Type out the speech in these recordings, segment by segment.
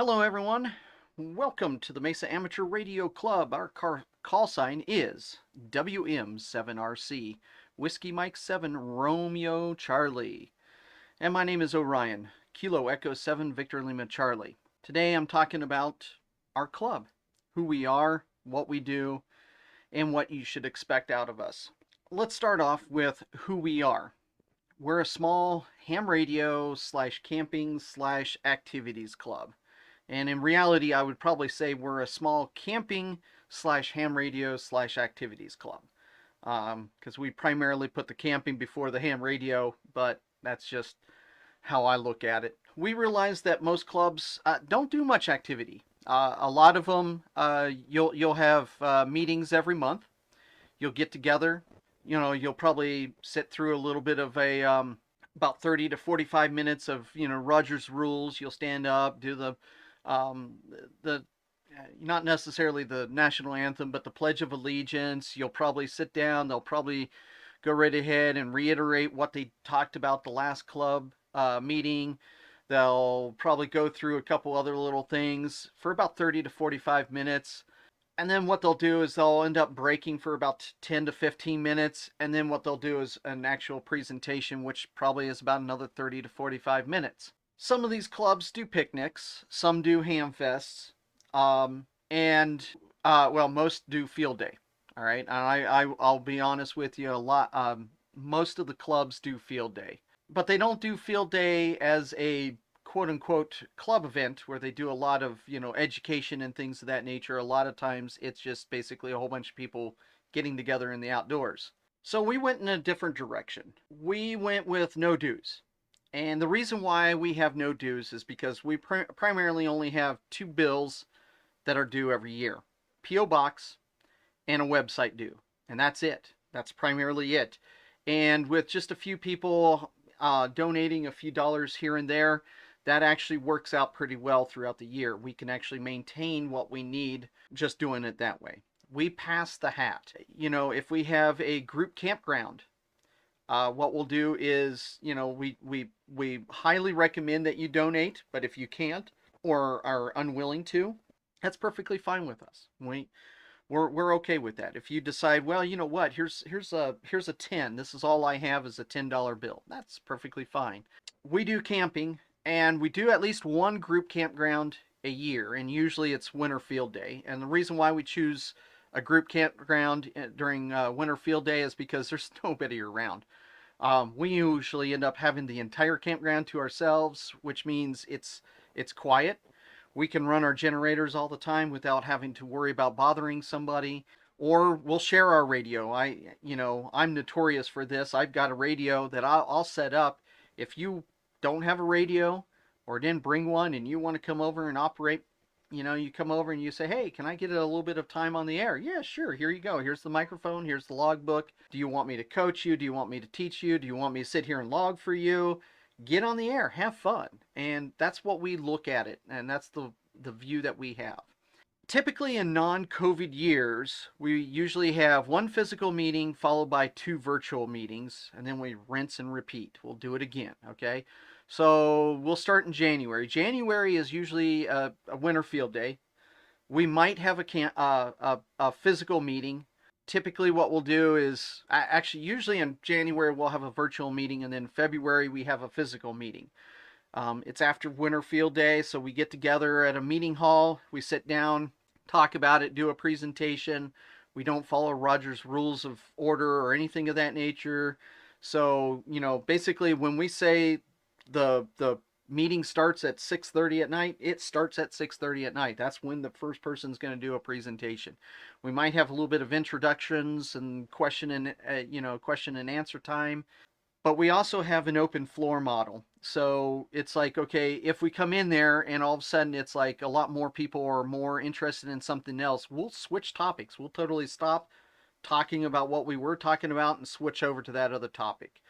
Hello, everyone. Welcome to the Mesa Amateur Radio Club. Our call sign is WM7RC, Whiskey Mike 7 Romeo Charlie. And my name is Orion, Kilo Echo 7 Victor Lima Charlie. Today I'm talking about our club, who we are, what we do, and what you should expect out of us. Let's start off with who we are. We're a small ham radio slash camping slash activities club. And in reality, I would probably say we're a small camping slash ham radio slash activities club. Because we primarily put the camping before the ham radio, but that's just how I look at it. We realize that most clubs don't do much activity. A lot of them, you'll have meetings every month. You'll get together. You'll probably sit through a little bit of a about 30 to 45 minutes of Rogers Rules. You'll stand up, do um, the not necessarily the national anthem, but the Pledge of Allegiance. You'll probably sit down. They'll probably go right ahead and reiterate what they talked about the last club meeting. They'll probably go through a couple other little things for about 30 to 45 minutes. And then what they'll do is they'll end up breaking for about 10 to 15 minutes. And then what they'll do is an actual presentation, which probably is about another 30 to 45 minutes. Some of these clubs do picnics, some do ham fests, and well, most do field day. All right, and I'll be honest with you, a lot most of the clubs do field day, but they don't do field day as a quote unquote club event where they do a lot of education and things of that nature. A lot of times it's just basically a whole bunch of people getting together in the outdoors. So we went in a different direction. We went with no dues. And the reason why we have no dues is because we primarily only have two bills that are due every year: P.O. Box and a website due. And that's it. That's primarily it. And with just a few people donating a few dollars here and there, that actually works out pretty well throughout the year. We can actually maintain what we need just doing it that way. We pass the hat. If we have a group campground, what we'll do is, we highly recommend that you donate, but if you can't or are unwilling to, that's perfectly fine with us. We're okay with that. If you decide, well, you know what, here's a 10. This is all I have is a $10 bill. That's perfectly fine. We do camping, and we do at least one group campground a year, and usually it's winter field day. And the reason why we choose a group campground during winter field day is because there's nobody around. We usually end up having the entire campground to ourselves, which means it's quiet. We can run our generators all the time without having to worry about bothering somebody. Or we'll share our radio. I'm notorious for this. I've got a radio that I'll set up. If you don't have a radio or didn't bring one and you want to come over and operate, you come over and you say, hey, can I get a little bit of time on the air? Yeah, sure. Here you go. Here's the microphone. Here's the logbook. Do you want me to coach you? Do you want me to teach you? Do you want me to sit here and log for you? Get on the air. Have fun. And that's what we look at it. And that's the view that we have. Typically in non-COVID years, we usually have one physical meeting followed by two virtual meetings, and then we rinse and repeat. We'll do it again, okay? So we'll start in January. January is usually a winter field day. We might have a physical meeting. Typically what we'll do is, actually usually in January we'll have a virtual meeting, and then February we have a physical meeting. It's after winter field day, so we get together at a meeting hall. We sit down, talk about it, do a presentation. We don't follow Rogers Rules of Order or anything of that nature. So, basically when we say the meeting starts at 6:30 at night, it starts at 6:30 at night. That's when the first person's going to do a presentation. We might have a little bit of introductions and question and answer time. But we also have an open floor model. So it's like, okay, if we come in there and all of a sudden it's like a lot more people are more interested in something else, we'll switch topics. We'll totally stop talking about what we were talking about and switch over to that other topic.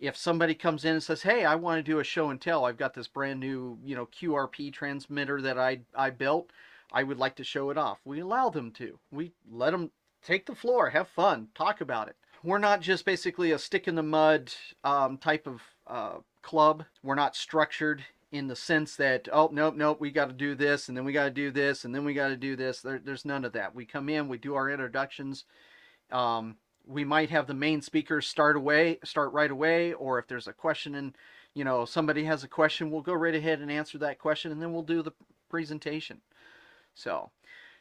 If somebody comes in and says, hey, I want to do a show and tell, I've got this brand new, QRP transmitter that I built, I would like to show it off. We allow them to. We let them take the floor, have fun, talk about it. We're not just basically a stick in the mud type of club. We're not structured in the sense that, oh, nope, nope, we got to do this, and then we got to do this, and then we got to do this. There's none of that. We come in, we do our introductions. Um, we might have the main speakers start right away, or if there's a question and somebody has a question, we'll go right ahead and answer that question, and then we'll do the presentation. So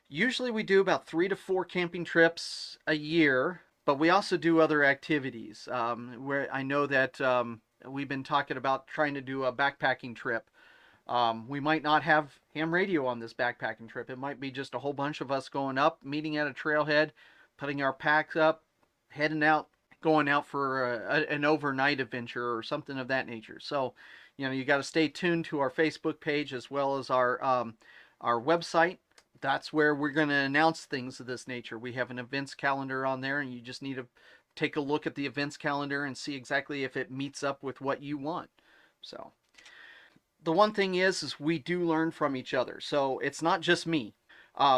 usually we do about 3 to 4 camping trips a year, but we also do other activities. Where I know that we've been talking about trying to do a backpacking trip. We might not have ham radio on this backpacking trip. It might be just a whole bunch of us going up, meeting at a trailhead, putting our packs up, heading out, going out for an overnight adventure or something of that nature. So, you got to stay tuned to our Facebook page as well as our website. That's where we're going to announce things of this nature. We have an events calendar on there, and you just need to take a look at the events calendar and see exactly if it meets up with what you want. So the one thing is we do learn from each other. So it's not just me.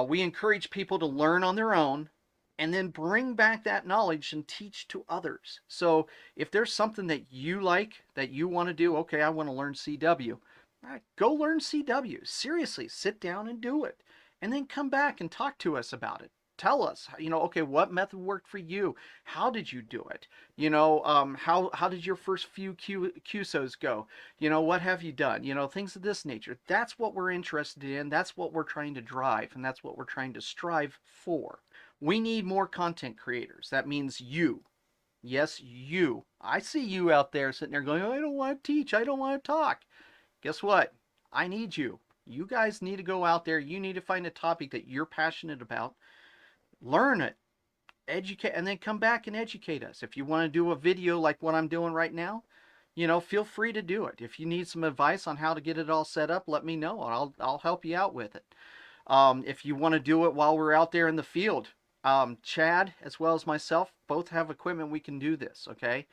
We encourage people to learn on their own and then bring back that knowledge and teach to others. So if there's something that you like, that you want to do, okay, I want to learn CW. All right, go learn CW. Seriously, sit down and do it. And then come back and talk to us about it. Tell us, okay, what method worked for you? How did you do it? How did your first few QSOs go? What have you done? Things of this nature. That's what we're interested in. That's what we're trying to drive, and that's what we're trying to strive for. We need more content creators. That means you. Yes, you. I see you out there sitting there going, I don't want to teach. I don't want to talk. Guess what? I need you. You guys need to go out there. You need to find a topic that you're passionate about. Learn it, educate, and then come back and educate us. If you want to do a video like what I'm doing right now, feel free to do it. If you need some advice on how to get it all set up, let me know, and I'll help you out with it. If you want to do it while we're out there in the field, Chad as well as myself both have equipment. We can do this, okay?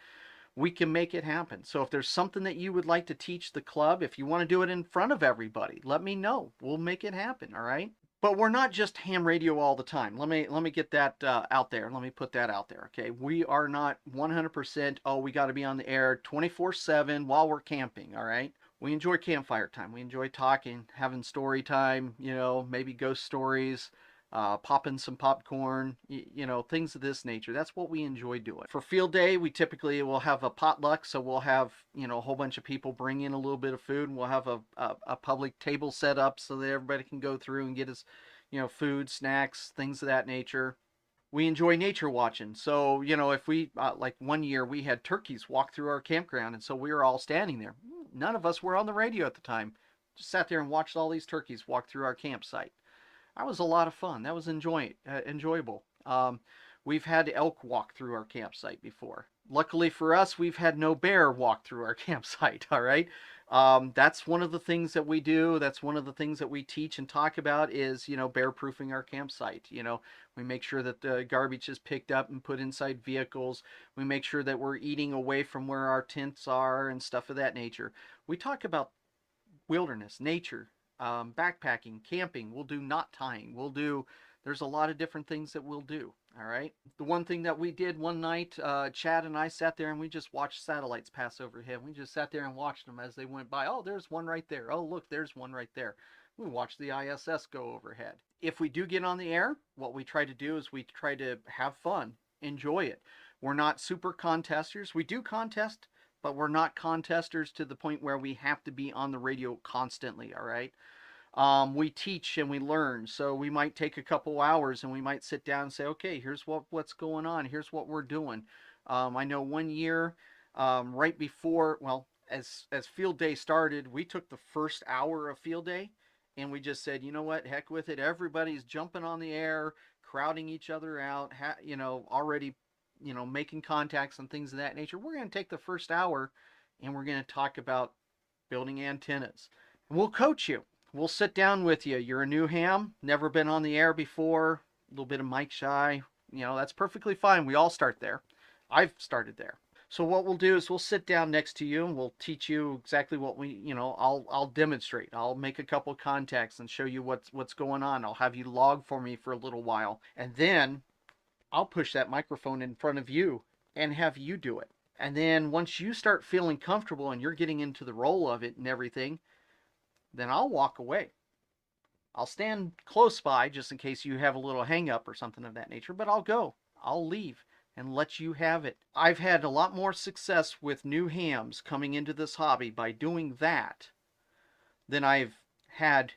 We can make it happen. So if there's something that you would like to teach the club, if you want to do it in front of everybody, let me know. We'll make it happen, all right? But we're not just ham radio all the time. Let me get that out there. Let me put that out there, okay? We are not 100%, we got to be on the air 24/7 while we're camping, all right? We enjoy campfire time. We enjoy talking, having story time, maybe ghost stories, popping some popcorn, things of this nature. That's what we enjoy doing. For field day, we typically will have a potluck, so we'll have, a whole bunch of people bring in a little bit of food, and we'll have a public table set up so that everybody can go through and get us, food, snacks, things of that nature. We enjoy nature watching. So, if we, like one year, we had turkeys walk through our campground, and so we were all standing there. None of us were on the radio at the time. Just sat there and watched all these turkeys walk through our campsite. That was a lot of fun. That was enjoyable. We've had elk walk through our campsite before. Luckily for us, we've had no bear walk through our campsite, all right? That's one of the things that we do. That's one of the things that we teach and talk about is, bear-proofing our campsite. We make sure that the garbage is picked up and put inside vehicles. We make sure that we're eating away from where our tents are and stuff of that nature. We talk about wilderness, nature, backpacking, camping. We'll do knot tying. There's a lot of different things that we'll do. All right. The one thing that we did one night, Chad and I sat there and we just watched satellites pass overhead. We just sat there and watched them as they went by. Oh, there's one right there. Oh, look, there's one right there. We watched the ISS go overhead. If we do get on the air, what we try to do is we try to have fun, enjoy it. We're not super contesters. We do contest, but we're not contesters to the point where we have to be on the radio constantly, all right? We teach and we learn, so we might take a couple hours and we might sit down and say, okay, here's what's going on, here's what we're doing. I know one year, right before, well, as field day started, we took the first hour of field day and we just said, you know what, heck with it, everybody's jumping on the air, crowding each other out, already making contacts and things of that nature. We're going to take the first hour and we're going to talk about building antennas. And we'll coach you. We'll sit down with you. You're a new ham, never been on the air before, a little bit of mic shy. That's perfectly fine. We all start there. I've started there. So what we'll do is we'll sit down next to you and we'll teach you exactly what I'll demonstrate. I'll make a couple contacts and show you what's going on. I'll have you log for me for a little while. And then I'll push that microphone in front of you and have you do it. And then once you start feeling comfortable and you're getting into the role of it and everything, then I'll walk away. I'll stand close by just in case you have a little hang up or something of that nature, but I'll go. I'll leave and let you have it. I've had a lot more success with new hams coming into this hobby by doing that than I've had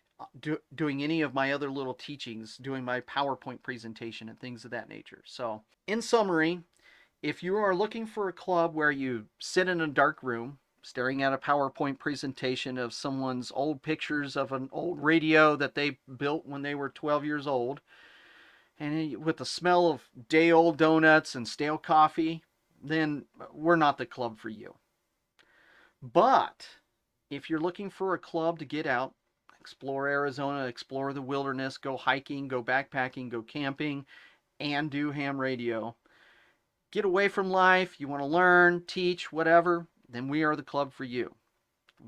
doing any of my other little teachings, doing my PowerPoint presentation and things of that nature. So, in summary, if you are looking for a club where you sit in a dark room staring at a PowerPoint presentation of someone's old pictures of an old radio that they built when they were 12 years old, and with the smell of day-old donuts and stale coffee, then we're not the club for you. But if you're looking for a club to get out, explore Arizona, explore the wilderness, go hiking, go backpacking, go camping, and do ham radio, get away from life, you want to learn, teach, whatever, then we are the club for you.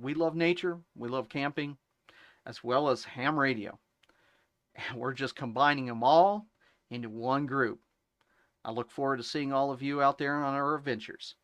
We love nature, we love camping, as well as ham radio. And we're just combining them all into one group. I look forward to seeing all of you out there on our adventures.